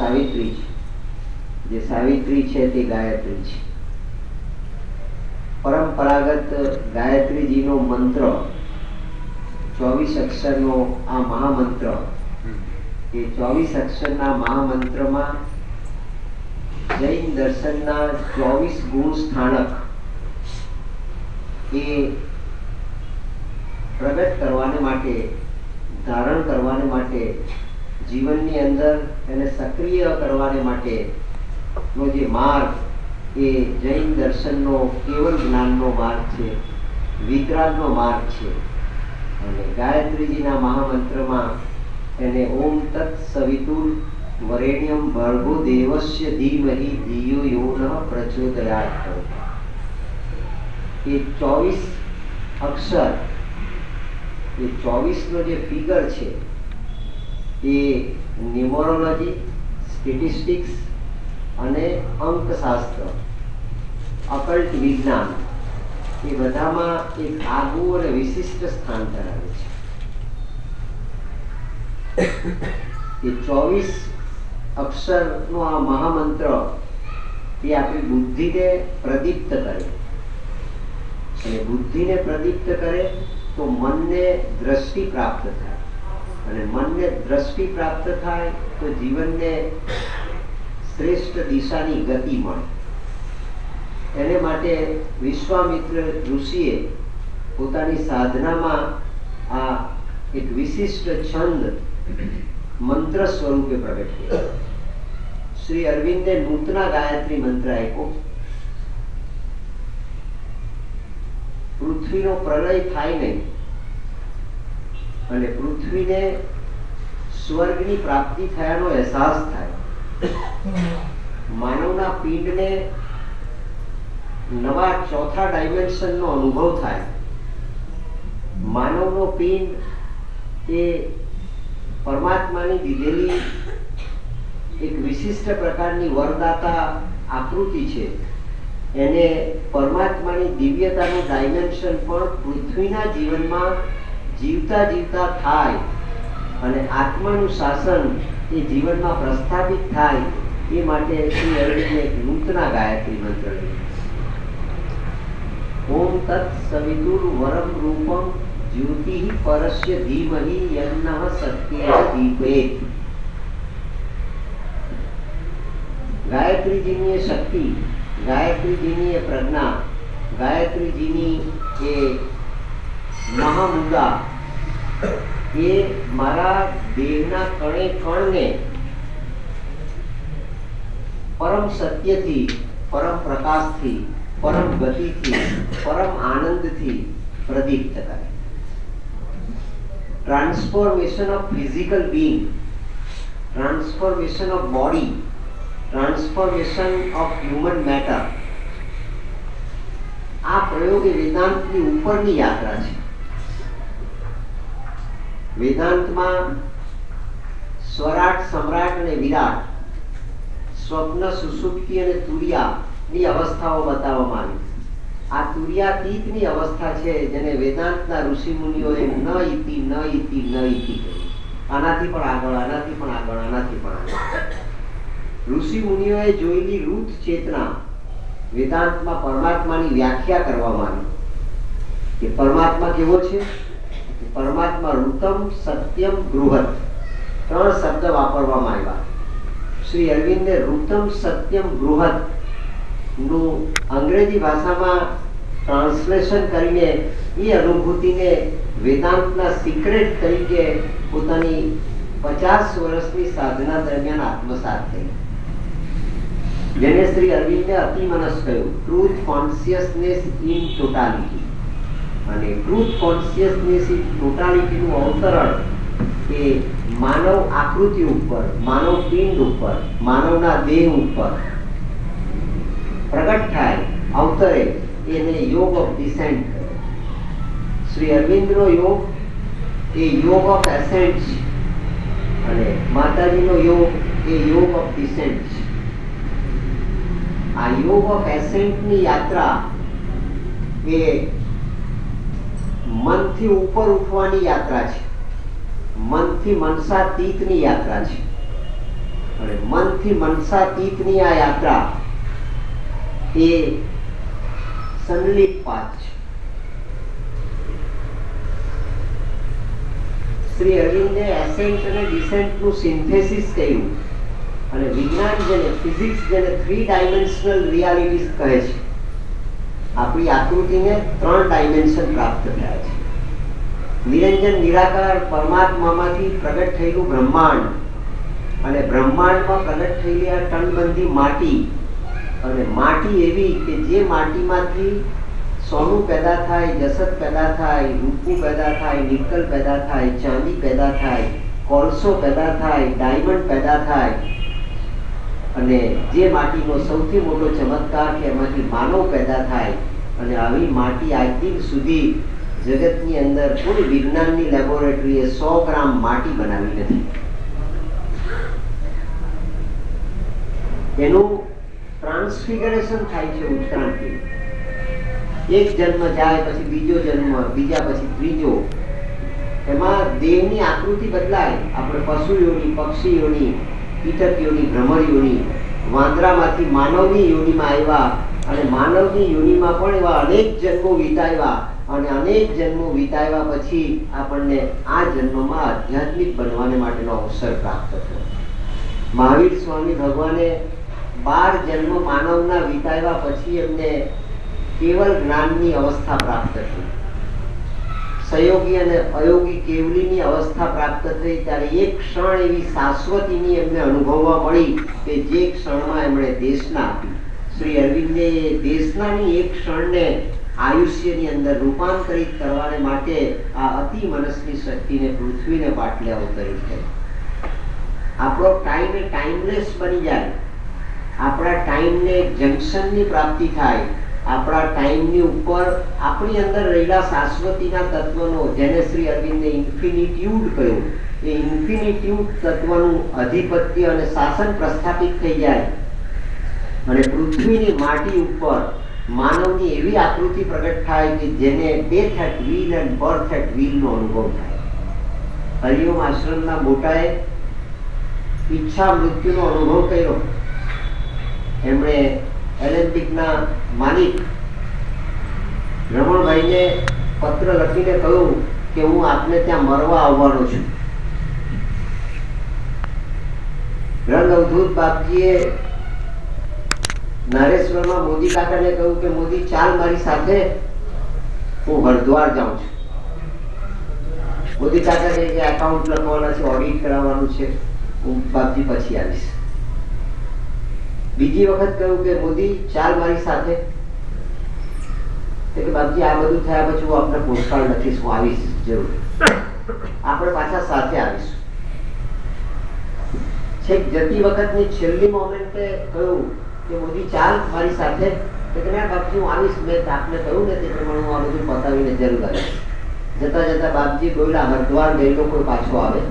સાવિત્રી છે. જે સાવિત્રી છે તે ગાયત્રી છે. પરંપરાગત ગાયત્રીજીનો મંત્ર 24 અક્ષરનો આ મહામંત્ર, એ 24 અક્ષરના મહામંત્રમાં જૈન દર્શનના 24 ગુણ સ્થાનક એ પ્રગટ કરવાને માટે, ધારણ કરવાને માટે, જીવનની અંદર એને સક્રિય કરવાને માટેનો જે માર્ગ એ જૈન દર્શનનો કેવલ જ્ઞાનનો માર્ગ છે, વિતરાગનો માર્ગ છે. અને ગાયત્રીજીના મહામંત્રમાં એને ઓમ તત્ સવિતુર વરેણ્યમ ભર્ગો દેવસ્ય ધીમહિ ધિયો યો નઃ પ્રચોદયાત, એ 24 અક્ષર, એ 24 નો જે ફિગર છે એ ન્યુમરોલોજી, સ્ટેટિસ્ટિક્સ અને અંકશાસ્ત્ર, અકલ્ટ વિજ્ઞાન, એ બધામાં એક આગવું અને વિશિષ્ટ સ્થાન ધરાવે છે. એ 24 અક્ષરનો આ મહામંત્ર એ આપણી બુદ્ધિને પ્રદીપ્ત કરે, અને બુદ્ધિને પ્રદીપ્ત કરે તો મનને દ્રષ્ટિ પ્રાપ્ત થાય, અને મનને દ્રષ્ટિ પ્રાપ્ત થાય તો જીવનને શ્રેષ્ઠ દિશાની ગતિ મળે. એને માટે વિશ્વામિત્ર ઋષિએ પોતાની સાધનામાં આ એક વિશિષ્ટ છંદ મંત્ર સ્વરૂપે પ્રગટ કર્યો. શ્રી અરવિંદે નૂતના ગાયત્રી મંત્ર આપ્યો. પૃથ્વીનો પ્રલય થાય નહીં અને પૃથ્વીને સ્વર્ગની પ્રાપ્તિ થયાનો અહેસાસ થાય, માનવના પિંડને નવા ચોથા ડાયમેન્શનનો અનુભવ થાય, માનવનો પિંડ એ પરમાત્માની દીધેલી એક વિશિષ્ટ પ્રકારની વરદાતા આકૃતિ છે. એને પરમાત્માની દિવ્યતાનું ડાયમેન્શન પણ પૃથ્વીના જીવનમાં જીવતા જીવતા થાય અને આત્માનું શાસન એ જીવનમાં પ્રસ્થાપિત થાય, એ માટે શ્રી અરવિંદે એક નૂતના ગાયત્રી મંત્ર લીધો. ઓમ તત્ સવિતુર વરમ રૂપમ જ્યોતિ પરસ્ય ધીમહિ યન્નઃ સત્યેન દીપેત. ગાયત્રીજીની એ શક્તિ, ગાયત્રીજીની એ પ્રજ્ઞા, ગાયત્રીજીની એ મહામુદ્રા એ મારા દેહના કણે કણને પરમ સત્યથી, પરમ પ્રકાશથી, પરમ ગતિથી, પરમ આનંદથી પ્રદીપ્ત કરે. Transformation of physical being, transformation of body, transformation of human matter, આ પ્રયોગ એ વેદાંતની ઉપરની યાત્રા છે. વેદાંતમાં સ્વરાટ, સમ્રાટ અને વિરાટ, સ્વપ્ન, સુષુપ્તિ અને તુર્યાની અવસ્થાઓ બતાવવામાં આવી. આ તુર્યાતીતની અવસ્થા છે, જેને વેદાંતના ઋષિ મુનિઓએ ન ઇતિ ન ઇતિ ન ઇતિ કહ્યું. આનાથી પણ આગળ, આનાથી પણ આગળ, આનાથી પણ આગળ. ઋષિ મુનિઓએ જોયેલી રૂત ચેતના વેદાંતમાં પરમાત્માની વ્યાખ્યા કરવામાં આવી કે પરમાત્મા કેવો છે. પરમાત્મા ઋતમ, સત્યમ, બૃહત, 3 શબ્દ વાપરવામાં આવ્યા. શ્રી અરવિંદે ઋતમ, સત્યમ, બૃહત નું અંગ્રેજી ભાષામાં ટ્રાન્સલેશન કરીને એ અનુભૂતિને વેદાંતના સિક્રેટ તરીકે પોતાની 50 વર્ષની સાધના દરમિયાન આત્મસાત થઈ, જેને શ્રી અરવિંદે અતિમનસ કહ્યું, ટ્રુથ કોન્શિયસનેસ ઇન ટોટાલિટી. અને ટ્રુથ કોન્શિયસનેસ ઇન ટોટાલિટીનું અવતરણ એ માનવ આકૃતિ ઉપર, માનવ પિંડ ઉપર, માનવના દેહ ઉપર પ્રગટ થાય, અવતરે, એને યોગ ઓફ ડિસેન્ટ કહે. શ્રી અરવિંદનો યોગ એ યોગ ઓફ એસેન્ટ છે અને માતાજીનો યોગ એ યોગ ઓફ ડિસેન્ટ છે. આ યોગ ઓફ એસેન્ટની યાત્રા એ મનથી ઉપર ઉઠવાની યાત્રા છે, મનથી મનસાતીતની યાત્રા છે. અને મનથી મનસાતીતની આ યાત્રા એ સંલિપ પાથ છે. શ્રી અરવિંદે એસેન્ટ અને ડિસેન્ટનું સિન્થેસિસ કહ્યું, અને વિજ્ઞાન જેને ફિઝિક્સ જેને 3 ડાયમેન્શનલ રિયાલિટીઝ કહે છે, આપણી આકૃતિને 3 ડાયમેન્શન પ્રાપ્ત થયા છે. નિરંજન નિરાકાર પરમાત્મામાંથી પ્રગટ થયેલું બ્રહ્માંડ, અને બ્રહ્માંડમાં પ્રગટ થયેલી આ ટનબંધી માટી, અને માટી એવી કે જે માટીમાંથી સોનું પેદા થાય, જસત પેદા થાય, રૂપું પેદા થાય, નિકલ પેદા થાય, ચાંદી પેદા થાય, કોલસો પેદા થાય, ડાયમંડ પેદા થાય, અને જે માટીનો સૌથી મોટો ચમત્કાર કે એમાંથી માનવ પેદા થાય. અને આવી માટી આજ દિન સુધી જગતની અંદર કોઈ વિજ્ઞાનની લેબોરેટરીએ 100 ગ્રામ માટી બનાવી નથી. એનું ટ્રાન્સફિગરેશન થાય છે ઉત્ક્રાંતિ. એક જન્મ જાય, પછી બીજો જન્મ, બીજા પછી ત્રીજો. એમાં દેહની આકૃતિ બદલાય. આપણે પશુ યોની, પક્ષી યોની, કીટક યોની, ભ્રમર યોની, વાંદરામાંથી માનવની યોનીમાં આવ્યા, અને માનવની યોનીમાં પણ એવા અનેક જન્મો વિતાવ્યા, અને અનેક જન્મો વિતાવ્યા પછી આપણને આ જન્મમાં આધ્યાત્મિક બનવાને માટેનો અવસર પ્રાપ્ત થયો. મહાવીર સ્વામી ભગવાને 12 જન્મ માનવના વિતાવ્યા પછી એમને કેવલ જ્ઞાનની અવસ્થા પ્રાપ્ત થઈ. સહયોગી અને અયોગી કેવલીની અવસ્થા પ્રાપ્ત થઈ ત્યારે એક ક્ષણ એવી શાશ્વતીની એમને અનુભવવા મળી કે જે ક્ષણમાં એમણે દેશના આપી. શ્રી અરવિંદે દેશનાની એક ક્ષણને આયુષ્યની અંદર રૂપાંતરિત કરવાને માટે આ અતિ મનસ્ની શક્તિને પૃથ્વીને પાટલે અવતરિત કરી. આપણો ટાઈમ એ ટાઈમલેસ બની જાય. આપણા ટાઈમને જંક્શનની પ્રાપ્તિ થાય. આપણા ટાઈમની ઉપર આપણી અંદર રહેલા શાશ્વતીના તત્વનો, જેને શ્રી અરવિંદે ઇન્ફિનિટ્યુડ કહ્યું, એ ઇન્ફિનિટ્યુડ તત્વનું અધિપત્ય અને શાસન પ્રસ્થાપિત થઈ જાય, અને પૃથ્વીની માટી ઉપર માનવની એવી આકૃતિ પ્રગટ થાય કે જેને death at wheel and birth at wheel નો અનુભવ થાય. હરિઓમ આશ્રમના મોટાએ ઈચ્છા મૃત્યુનો અનુભવ કર્યો. એમણે એલેન્ટિકના માલિક રમણભાઈને પત્ર લખીને કહ્યું કે હું આપને ત્યાં મરવા આવવાનો છું. રંગ અવધૂત બાપજીએ નારેશ્વરમાં મોદી કાકાને કહ્યું કે મોદી ચાલ મારી સાથે, હું હરિદ્વાર જાઉં છું. મોદી કાકા કહે કે એકાઉન્ટ લખવાના છે, ઓડિટ કરાવવાનું છે, હું બાપજી પછી આવીશ. બીજી વખત કહ્યું કે મોદી ચાલ મારી સાથે, કે બાપજી આ બધું થયા પછી હું આપને પોસ્ટકાર્ડ લખીશ, હું આવીશ જરૂર, આપણે પાછા સાથે આવીશું. છેક જતી વખતની છેલ્લી મોમેન્ટે કહ્યું કે મોદી ચાલ મારી સાથે, બાપજી હું આવીશ, મેં આપને કહ્યું ને તે પ્રમાણે હું આ બધું પતાવીને જરૂર આવીશ. જતા જતા બાપજી બોલ્યા હરિદ્વાર ગયેલો કોઈ પાછો આવે?